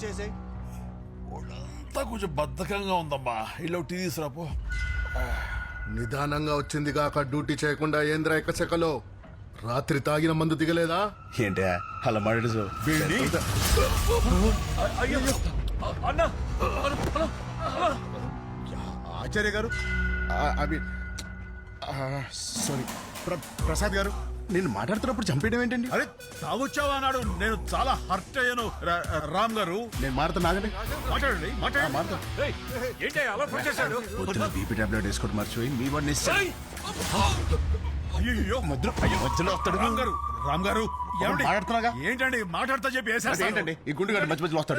ఇచ్చేసాయి. అంతా కొంచెం బద్ధకంగా ఉందమ్మా. ఇలా టీ తీసురాపో. నిదానంగా వచ్చింది కాక డ్యూటీ చేయకుండా ఏంద్రా ఎక్కచెక్కలో. రాత్రి తాగిన మందు దిగలేదా? ఏంటి అలా మాట్లాడు. ఆచార్య గారు, సారీ ప్రసాద్ గారు, నేను మాట్లాడుతున్నప్పుడు చంపేయడం ఏంటండి? అరే తాగొచ్చావా అన్నాడు. నేను చాలా హర్ట్ అయ్యాను. రామ్ గారు నేను మారుతా నాగండి. మాట్లాడండి, మాట్లాడండి. పొద్దున్న బీపీ టాబ్లెట్ వేసుకోవడం మర్చిపోయి మీ వాడిని అయ్యో మధ్యలో వస్తాడు. రామ్ గారు, రామ్ గారు, ఏమండి? మాట్లాడుతున్నాగా. ఏంటండి మాట్లాడతా చెప్పి వేసేస్తాను. ఏంటండి ఈ గుండె మధ్య మధ్యలో వస్తాడు.